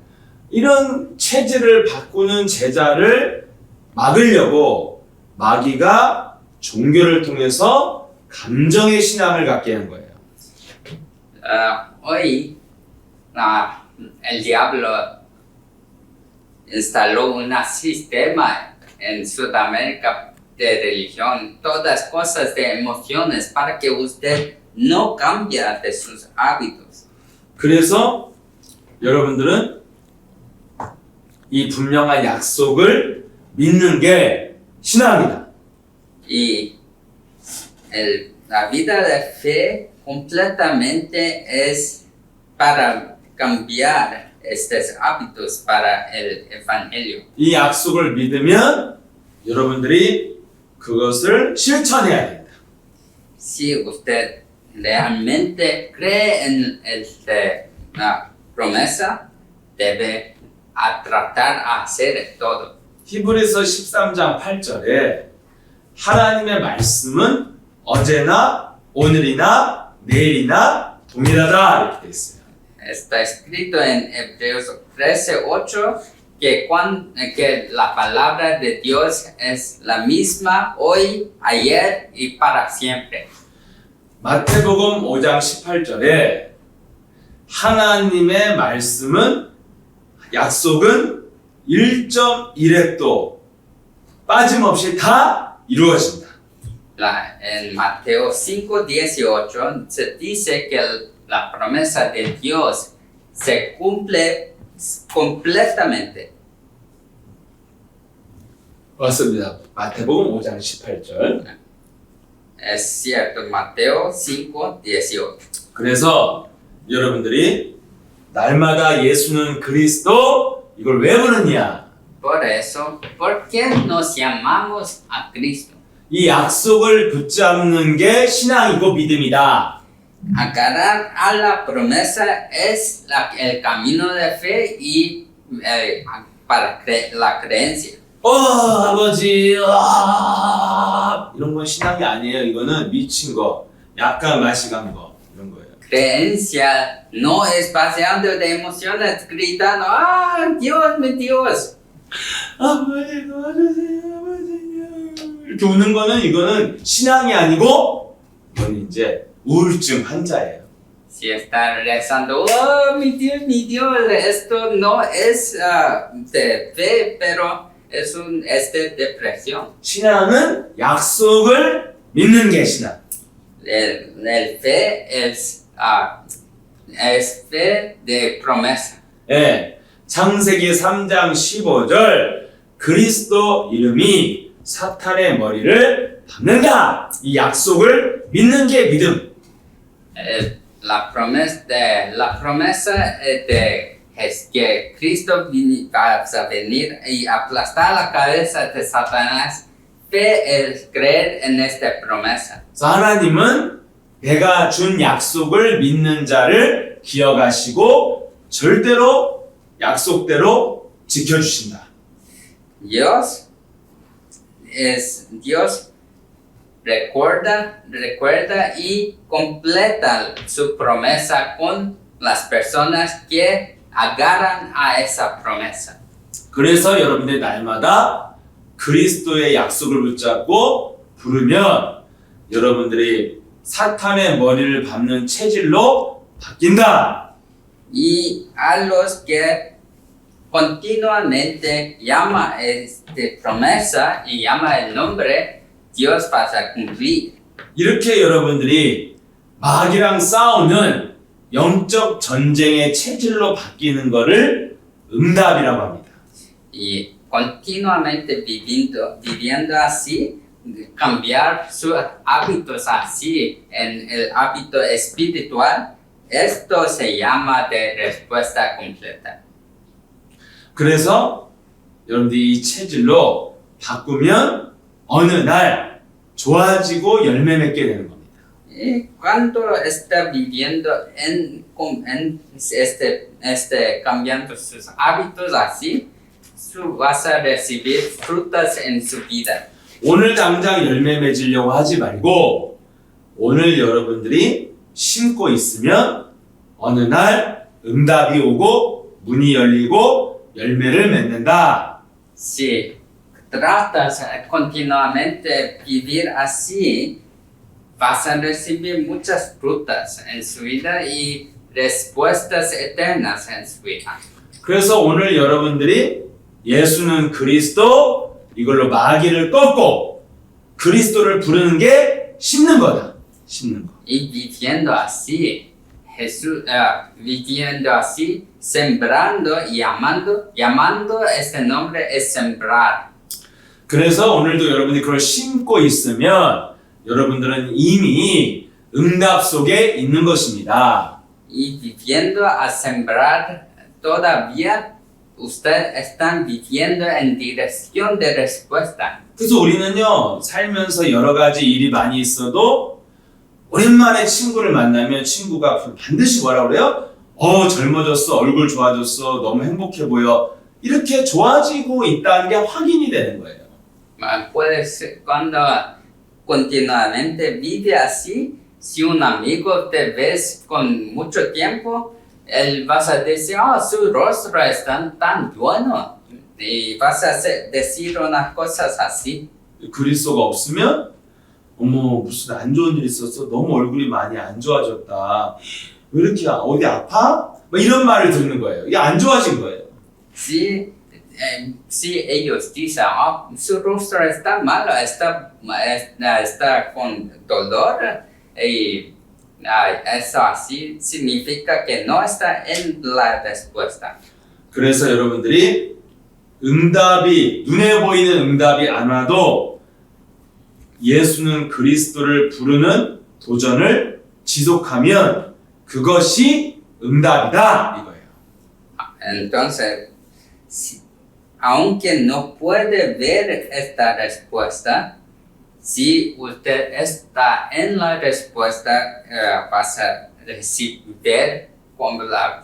Speaker 1: 이런 체질을 바꾸는 제자를 막으려고 마귀가 종교를 통해서 감정의 신앙을 갖게 한 거예요.
Speaker 2: Hoy el diablo instaló un sistema en Sudamérica de religión, todas cosas de emociones para que usted no cambie de sus hábitos.
Speaker 1: 그래서 여러분들은 이 분명한 약속을 믿는 게 신앙이다.
Speaker 2: Y la vida de fe completamente es para cambiar estos hábitos para el evangelio.
Speaker 1: 이 약속을 믿으면 여러분들이 그것을 실천해야 된다.
Speaker 2: Si usted realmente cree en la promesa, debe tratar a hacer todo.
Speaker 1: 히브리서 13장 8절에 하나님의 말씀은 어제나 오늘이나 내일이나 동일하다 이렇게 돼 있어요.
Speaker 2: Está escrito en Hebreos 13:8 que la palabra de Dios es la misma hoy, ayer y para siempre.
Speaker 1: 마태복음 5장 18절에 하나님의 말씀은 약속은 1.1획도 빠짐없이 다 이루어진다.
Speaker 2: En Mateo 5:18 se dice que la promesa de Dios se cumple completamente.
Speaker 1: 맞습니다. 마태복음 5장 18절.
Speaker 2: Es cierto, Mateo 5:18.
Speaker 1: 그래서 여러분들이 날마다 예수는 그리스도 이걸 왜 부르냐?
Speaker 2: Por eso, ¿por qué nos llamamos a Cristo?
Speaker 1: 이 약속을 붙잡는 게 신앙이고 믿음이다.
Speaker 2: Agarrar a la promesa es el camino de fe y para la creencia.
Speaker 1: 아버지, 이런 건 신앙이 아니에요. 이거는 미친 거, 약간 맛이 간 거, 이런 거예요.
Speaker 2: Creencia no es baseado de emociones gritando, ¡ah, Dios, mi Dios!
Speaker 1: 아버지 도와주세요, 아버지요. 이렇게 우는 거는 이거는 신앙이 아니고 이건 이제 우울증 환자예요.
Speaker 2: Si están rezando, ¡oh, mi Dios! Esto no es de fe, pero es de depresión.
Speaker 1: 신앙은 약속을 믿는 게 신앙.
Speaker 2: El fe es fe de promesa.
Speaker 1: 예, 창세기 3장 15절 그리스도 이름이 사탄의 머리를 밟는다. 이 약속을 믿는 게 믿음.
Speaker 2: La promesa es que Cristo va a venir y aplastar la cabeza de Satanás. Fe es creer en esta promesa.
Speaker 1: 그래서 하나님은 내가 준 약속을 믿는 자를 기억하시고 절대로 약속대로 지켜주신다.
Speaker 2: Dios recuerda y completa su promesa con las personas que agarran a esa promesa.
Speaker 1: 그래서 여러분들 날마다 그리스도의 약속을 붙잡고 부르면 여러분들이 사탄의 머리를 밟는 체질로 바뀐다.
Speaker 2: Y a los que continuamente llama promesa y llama el nombre, Dios va a cumplir.
Speaker 1: 이렇게 여러분들이 마귀랑 싸우는 영적 전쟁의 체질로 바뀌는 것을 응답이라고 합니다.
Speaker 2: Y continuamente viviendo así, cambiar sus hábitos así en el hábito espiritual, esto se llama de respuesta completa.
Speaker 1: 그래서 여러분들이 이 체질로 바꾸면 어느 날 좋아지고 열매 맺게 되는 겁니다.
Speaker 2: Y cuando está viviendo cambiando sus hábitos así, vas a recibir frutas en su vida.
Speaker 1: 오늘 당장 열매 맺으려고 하지 말고 오늘 여러분들이 심고 있으면 어느 날 응답이 오고 문이 열리고 열매를 맺는다.
Speaker 2: Si tratas continuamente vivir así, vas a recibir muchas frutas en su vida y respuestas eternas en su vida.
Speaker 1: 그래서 오늘 여러분들이 예수는 그리스도 이걸로 마귀를 꺾고 그리스도를 부르는 게 심는 거다. 심는 거.
Speaker 2: Y viviendo así, viviendo así, sembrando y llamando este nombre es sembrar.
Speaker 1: 그래서 오늘도 여러분들이 그걸 심고 있으면 여러분들은 이미 응답 속에 있는 것입니다.
Speaker 2: Y viviendo a sembrar todavía, ustedes están viviendo en dirección de respuesta.
Speaker 1: 그래서 우리는요 살면서 여러 가지 일이 많이 있어도 오랜만에 친구를 만나면 친구가 반드시 뭐라고 그래요? 젊어졌어, 얼굴 좋아졌어, 너무 행복해 보여. 이렇게 좋아지고 있다는 게 확인이 되는 거예요.
Speaker 2: Puede ser cuando continuamente vive así, si un amigo te ves con mucho tiempo, él vas a decir, su rostro está tan bueno, y vas a decir unas cosas así.
Speaker 1: 그리스도가 없으면 어머 무슨 안 좋은 일 있었어? 너무 얼굴이 많이 안 좋아졌다. 왜 이렇게 어디 아파? 막 이런 말을 듣는 거예요. 이게 안 좋아진 거예요.
Speaker 2: Si ellos dicen, su rostro está malo, está con dolor, y eso así significa que no está en la respuesta.
Speaker 1: 그래서 여러분들이 응답이 눈에 보이는 응답이 안 와도 예수는 그리스도를 부르는 도전을 지속하면 그것이 응답이다 이거예요.
Speaker 2: Entonces, aunque no puede ver esta respuesta, si usted está en la respuesta, vas a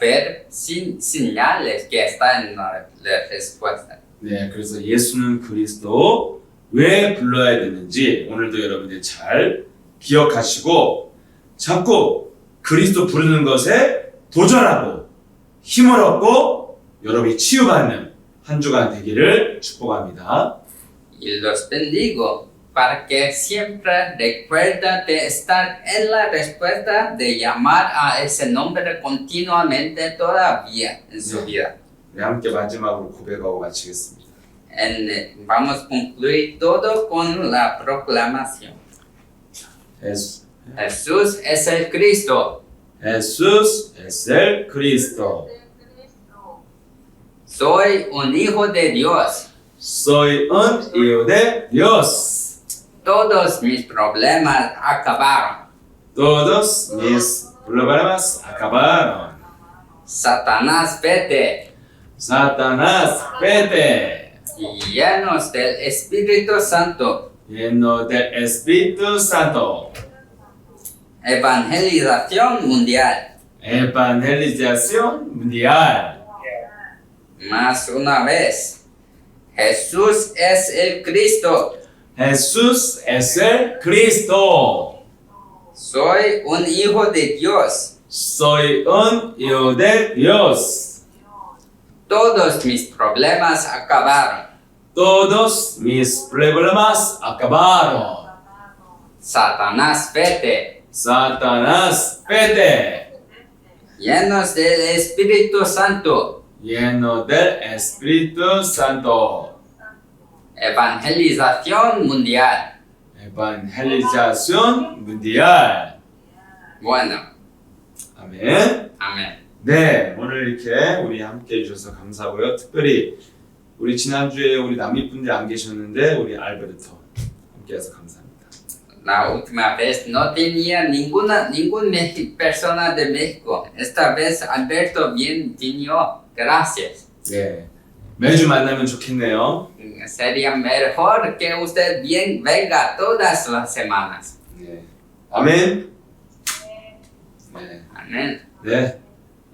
Speaker 2: ver señales que está en la respuesta.
Speaker 1: 네, 그래서 예수는 그리스도 왜 불러야 되는지 오늘도 여러분들이 잘 기억하시고 자꾸 그리스도 부르는 것에 도전하고 힘을 얻고 여러분이 치유받는 한 주간 되기를 축복합니다.
Speaker 2: Y los bendigo para que siempre recuerda de estar en la respuesta, de llamar a ese nombre continuamente todavía en su vida.
Speaker 1: 네, 함께 마지막으로 고백하고 마치겠습니다.
Speaker 2: Vamos a concluir todo con la proclamación. Jesús es el Cristo.
Speaker 1: Jesús es el Cristo.
Speaker 2: Soy un hijo de Dios.
Speaker 1: Soy un hijo de Dios.
Speaker 2: Todos mis problemas acabaron.
Speaker 1: Todos mis problemas acabaron.
Speaker 2: Satanás, vete.
Speaker 1: Satanás, vete.
Speaker 2: Llenos del Espíritu Santo.
Speaker 1: Lleno del Espíritu Santo.
Speaker 2: Evangelización mundial.
Speaker 1: Evangelización mundial.
Speaker 2: Más una vez. Jesús es el Cristo.
Speaker 1: Jesús es el Cristo.
Speaker 2: Soy un hijo de Dios.
Speaker 1: Soy un hijo de Dios.
Speaker 2: Todos mis problemas acabaron.
Speaker 1: Todos mis problemas acabaron.
Speaker 2: Satanás, vete.
Speaker 1: Satanás, vete.
Speaker 2: Llenos del Espíritu Santo.
Speaker 1: lleno del Espíritu Santo.
Speaker 2: Evangelización mundial.
Speaker 1: Evangelización mundial.
Speaker 2: Bueno,
Speaker 1: 아멘.
Speaker 2: amén.
Speaker 1: 네, 오늘 이렇게 우리 함께 해주셔서 감사하고요. 특별히 우리 지난주에 우리 남미 분들이 안 계셨는데 우리 알베르토 함께해서 감사합니다.
Speaker 2: La última vez no tenía ningún persona de México. Esta vez Alberto bien vino. Gracias.
Speaker 1: 네, 매주 만나면 좋겠네요.
Speaker 2: Sería mejor que usted bien venga todas las semanas.
Speaker 1: 네, 아멘. 네,
Speaker 2: Amén.
Speaker 1: 네,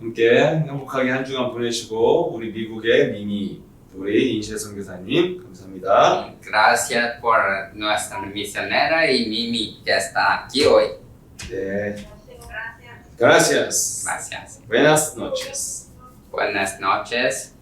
Speaker 1: 함께 행복하게 한 주간 보내시고 우리 미국의 미니 우리 인셰 선교사님 감사합니다.
Speaker 2: Gracias por nuestra misionera y Mimi que está aquí hoy.
Speaker 1: 네, gracias.
Speaker 2: Gracias.
Speaker 1: Buenas noches.
Speaker 2: Buenas noches.